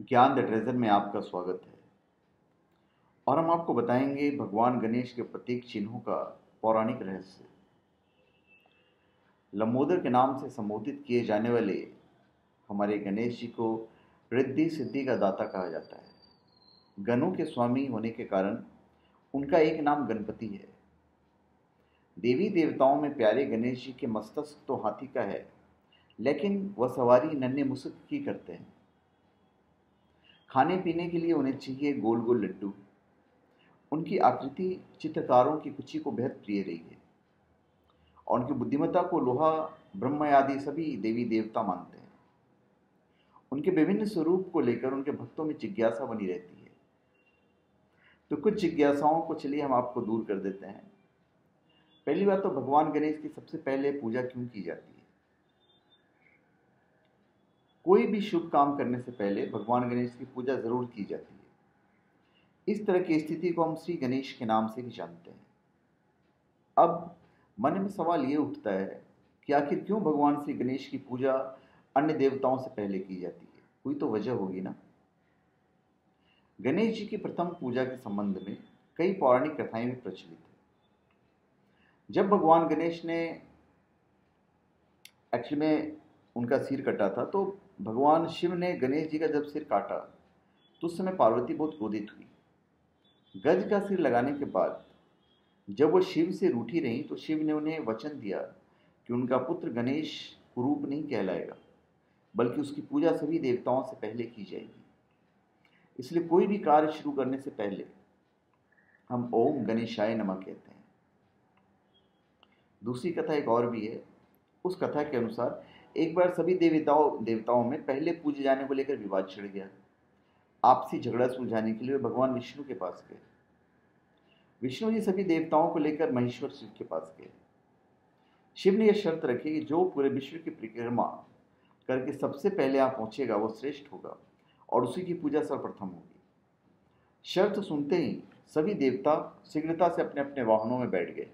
ज्ञान the treasure में आपका स्वागत है। और हम आपको बताएंगे भगवान गणेश के प्रतीक चिन्हों का पौराणिक रहस्य। लंबोदर के नाम से संबोधित किए जाने वाले हमारे गणेश जी को रिद्धि सिद्धि का दाता कहा जाता है। गणों के स्वामी होने के कारण उनका एक नाम गणपति है। देवी देवताओं में प्यारे गणेश जी के मस्तक तो हाथी का है, लेकिन वह सवारी नन्हे मुसक की करते हैं। खाने पीने के लिए उन्हें चाहिए गोल गोल लड्डू। उनकी आकृति चित्रकारों की कुची को बेहद प्रिय रही है और उनकी बुद्धिमत्ता को लोहा ब्रह्म आदि सभी देवी देवता मानते हैं। उनके विभिन्न स्वरूप को लेकर उनके भक्तों में जिज्ञासा बनी रहती है। तो कुछ जिज्ञासाओं को चलिए हम आपको दूर कर देते हैं। पहली बात तो भगवान गणेश की सबसे पहले पूजा क्यों की जाती है? कोई भी शुभ काम करने से पहले भगवान गणेश की पूजा जरूर की जाती है। इस तरह की स्थिति को हम श्री गणेश के नाम से भी जानते हैं। अब मन में सवाल ये उठता है कि आखिर क्यों भगवान श्री गणेश की पूजा अन्य देवताओं से पहले की जाती है? कोई तो वजह होगी ना। गणेश जी की प्रथम पूजा के संबंध में कई पौराणिक कथाएं भी प्रचलित है। जब भगवान गणेश ने एक्चुअली में उनका सिर कटा था, तो भगवान शिव ने गणेश जी का जब सिर काटा तो उस समय पार्वती बहुत क्रोधित हुई। गज का सिर लगाने के बाद जब वो शिव से रूठी रही तो शिव ने उन्हें वचन दिया कि उनका पुत्र गणेश कुरूप नहीं कहलाएगा, बल्कि उसकी पूजा सभी देवताओं से पहले की जाएगी। इसलिए कोई भी कार्य शुरू करने से पहले हम ओम गणेशाय नमः कहते हैं। दूसरी कथा एक और भी है। उस कथा के अनुसार एक बार सभी देवताओं में पहले पूजे जाने को लेकर विवाद छिड़ गया। आपसी झगड़ा सुलझाने के लिए वे भगवान विष्णु के पास गए। विष्णु जी सभी देवताओं को लेकर महेश्वर शिव के पास गए। शिव ने यह शर्त रखी कि जो पूरे विश्व की परिक्रमा करके सबसे पहले यहाँ पहुंचेगा वो श्रेष्ठ होगा और उसी की पूजा सर्वप्रथम होगी। शर्त सुनते ही सभी देवता शीघ्रता से अपने अपने वाहनों में बैठ गए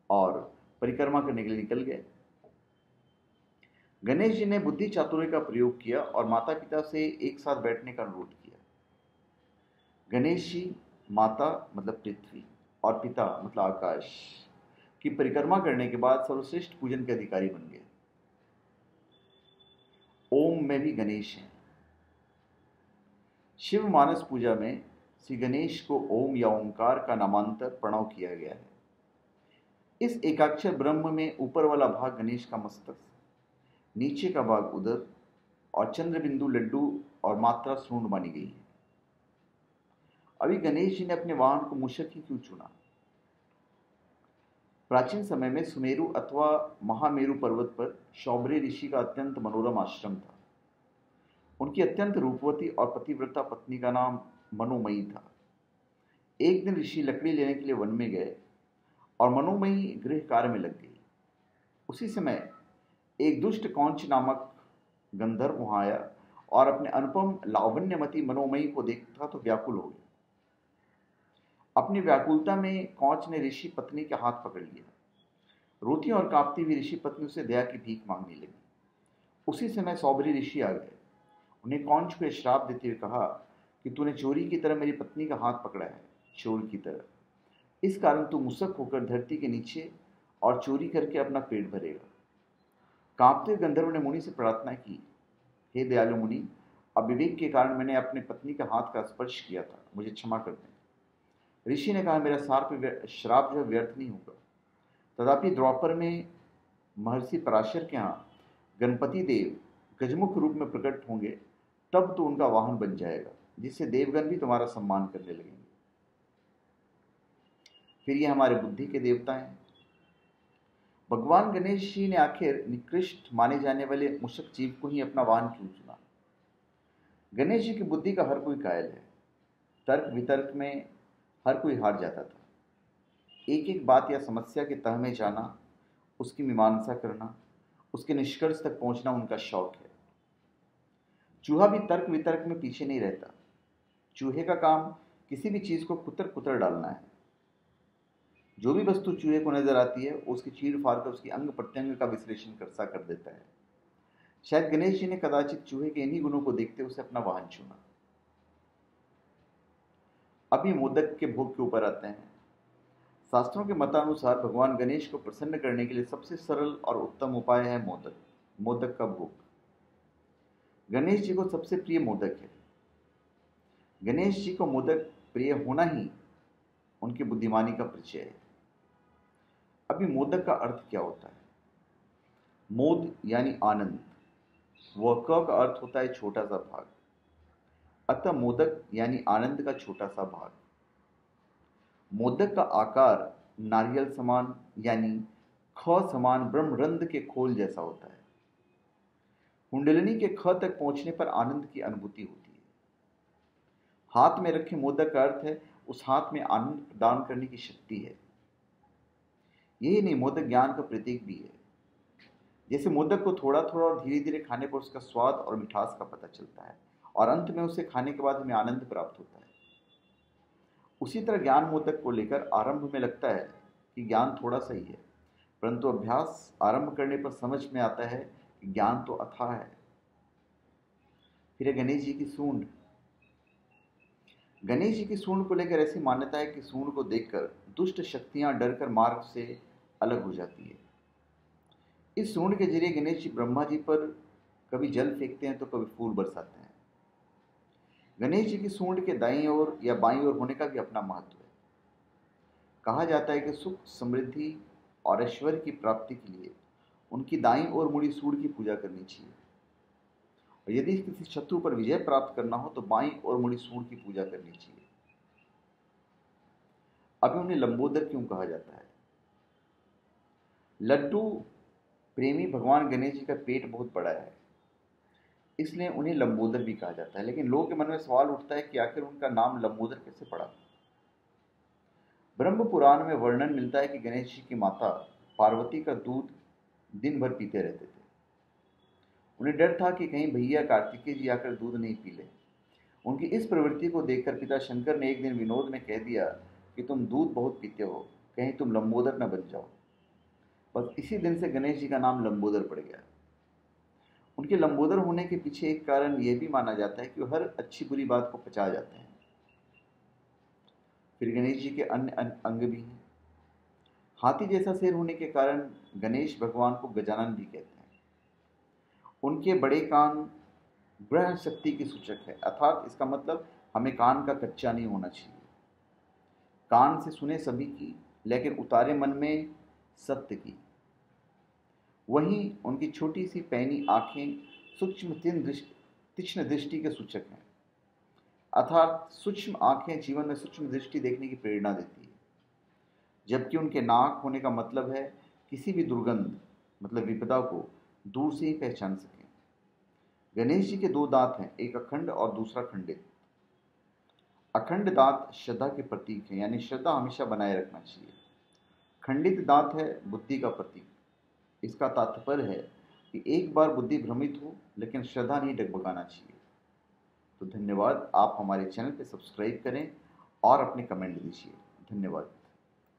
और परिक्रमा करने के लिए निकल गए। गणेश जी ने बुद्धि चातुर्य का प्रयोग किया और माता पिता से एक साथ बैठने का अनुरोध किया। गणेश जी माता मतलब पृथ्वी और पिता मतलब आकाश की परिक्रमा करने के बाद सर्वश्रेष्ठ पूजन के अधिकारी बन गए। ओम में भी गणेश हैं। शिव मानस पूजा में श्री गणेश को ओम या ओंकार का नामांतर प्रणव किया गया है। इस एकाक्षर ब्रह्म में ऊपर वाला भाग गणेश का मस्तक, नीचे का भाग उदर और चंद्र बिंदु लड्डू और मात्रा सूंड मानी गई है। अभी गणेश जी ने अपने वाहन को मूषक ही क्यों चुना? प्राचीन समय में सुमेरु अथवा महामेरु पर्वत पर शौभरी ऋषि का अत्यंत मनोरम आश्रम था। उनकी अत्यंत रूपवती और पतिव्रता पत्नी का नाम मनोमयी था। एक दिन ऋषि लकड़ी लेने के लिए वन में गए और मनोमयी गृह कार्य में लग गई। उसी समय एक दुष्ट कौंच नामक गंधर्व वहां आया और अपने अनुपम लावण्यमती मनोमयी को देखा तो व्याकुल हो गया। अपनी व्याकुलता में कौंच ने ऋषि पत्नी के हाथ पकड़ लिया। रोती और कांपती हुई ऋषि पत्नी उसे दया की भीख मांगने लगी। उसी समय सौबरी ऋषि आ गए। उन्हें कौंच को श्राप देते हुए कहा कि तूने चोरी की तरह मेरी पत्नी का हाथ पकड़ा है, चोर की तरह। इस कारण तू मुसक होकर धरती के नीचे और चोरी करके अपना पेट भरेगा। कांपते गंधर्व ने मुनि से प्रार्थना की, हे दयालु मुनि, अविवेक के कारण मैंने अपनी पत्नी के हाथ का स्पर्श किया था, मुझे क्षमा कर दें। ऋषि ने कहा, मेरा श्राप जो व्यर्थ नहीं होगा। तथापि द्वापर में महर्षि पराशर के यहाँ गणपति देव गजमुख रूप में प्रकट होंगे, तब तो उनका वाहन बन जाएगा, जिससे देवगण भी तुम्हारा सम्मान करने लगेंगे। फिर ये हमारे बुद्धि के देवता हैं। भगवान गणेश जी ने आखिर निकृष्ट माने जाने वाले मुशक जीव को ही अपना वाहन क्यों चुना? गणेश जी की बुद्धि का हर कोई कायल है। तर्क वितर्क में हर कोई हार जाता था। एक एक बात या समस्या के तह में जाना, उसकी मीमांसा करना, उसके निष्कर्ष तक पहुंचना उनका शौक है। चूहा भी तर्क वितर्क में पीछे नहीं रहता। चूहे का काम किसी भी चीज को कुतर कुतर डालना है। जो भी वस्तु चूहे को नजर आती है उसकी चीड़ फाड़ कर उसकी अंग प्रत्यंग का विश्लेषण कर देता है। शायद गणेश जी ने कदाचित चूहे के इन्हीं गुणों को देखते उसे अपना वाहन चुना। अभी मोदक के भोग के ऊपर आते हैं। शास्त्रों के मतानुसार भगवान गणेश को प्रसन्न करने के लिए सबसे सरल और उत्तम उपाय है मोदक। मोदक का भोग गणेश जी को सबसे प्रिय मोदक है। गणेश जी को मोदक प्रिय होना ही उनकी बुद्धिमानी का परिचय है। अभी मोदक का अर्थ क्या होता है? मोद यानी आनंद, वह क का अर्थ होता है छोटा सा भाग, अतः मोदक यानी आनंद का छोटा सा भाग। मोदक का आकार नारियल समान यानी ख समान ब्रह्मरंध्र के खोल जैसा होता है। कुंडलिनी के ख तक पहुंचने पर आनंद की अनुभूति होती है। हाथ में रखे मोदक का अर्थ है उस हाथ में आनंद प्रदान करने की शक्ति है। यही नहीं, मोदक ज्ञान का प्रतीक भी है। जैसे मोदक को थोड़ा थोड़ा और धीरे धीरे खाने पर उसका स्वाद और मिठास का पता चलता है और अंत में उसे खाने के बाद हमें आनंद प्राप्त होता है, उसी तरह ज्ञान मोदक को लेकर आरंभ में लगता है कि ज्ञान थोड़ा सा ही है, परंतु अभ्यास आरंभ करने पर समझ में आता है कि ज्ञान तो अथाह है। फिर गणेश जी की सूंड। गणेश जी की सूंड को लेकर ऐसी मान्यता है कि सूंड को देखकर दुष्ट शक्तियां डरकर मार्ग से अलग हो जाती है। इस सूंड के जरिए गणेश जी ब्रह्मा जी पर कभी जल फेंकते हैं तो कभी फूल बरसाते हैं। गणेश जी की सूंड के दाईं ओर या बाईं ओर होने का भी अपना महत्व है। कहा जाता है कि सुख, समृद्धि और ऐश्वर्य की प्राप्ति के लिए उनकी दाईं ओर मुड़ी सूंड की पूजा करनी चाहिए, और यदि किसी शत्रु पर विजय प्राप्त करना हो तो बाईं ओर मुड़ी सूंड की पूजा करनी चाहिए। अभी उन्हें लंबोदर क्यों कहा जाता है? लड्डू प्रेमी भगवान गणेश जी का पेट बहुत बड़ा है, इसलिए उन्हें लंबोदर भी कहा जाता है। लेकिन लोगों के मन में सवाल उठता है कि आखिर उनका नाम लंबोदर कैसे पड़ा? ब्रह्म पुराण में वर्णन मिलता है कि गणेश जी की माता पार्वती का दूध दिन भर पीते रहते थे। उन्हें डर था कि कहीं भैया कार्तिकेय जी आकर दूध नहीं पी ले। उनकी इस प्रवृत्ति को देखकर पिता शंकर ने एक दिन विनोद में कह दिया कि तुम दूध बहुत पीते हो, कहीं तुम लंबोदर न बन जाओ। बस इसी दिन से गणेश जी का नाम लंबोदर पड़ गया। उनके लंबोदर होने के पीछे एक कारण यह भी माना जाता है कि वो हर अच्छी बुरी बात को पचा जाते हैं। फिर गणेश जी के अन्य अंग भी हैं। हाथी जैसा सिर होने के कारण गणेश भगवान को गजानन भी कहते हैं। उनके बड़े कान ग्रह शक्ति की सूचक है, अर्थात इसका मतलब हमें कान का कच्चा नहीं होना चाहिए। कान से सुने सभी की, लेकिन उतारे मन में सत्य की। वहीं उनकी छोटी सी पैनी आंखें सूक्ष्म तीक्ष्ण दृष्टि के सूचक हैं, अर्थात सूक्ष्म आंखें जीवन में सूक्ष्म दृष्टि देखने की प्रेरणा देती है। जबकि उनके नाक होने का मतलब है किसी भी दुर्गंध मतलब विपदा को दूर से ही पहचान सकें। गणेश जी के दो दांत हैं, एक अखंड और दूसरा खंडित। अखंड दांत श्रद्धा के प्रतीक है, यानी श्रद्धा हमेशा बनाए रखना चाहिए। खंडित दांत है बुद्धि का प्रतीक। इसका तात्पर्य है कि एक बार बुद्धि भ्रमित हो लेकिन श्रद्धा नहीं डगमगाना चाहिए। तो धन्यवाद। आप हमारे चैनल पे सब्सक्राइब करें और अपने कमेंट दीजिए। धन्यवाद।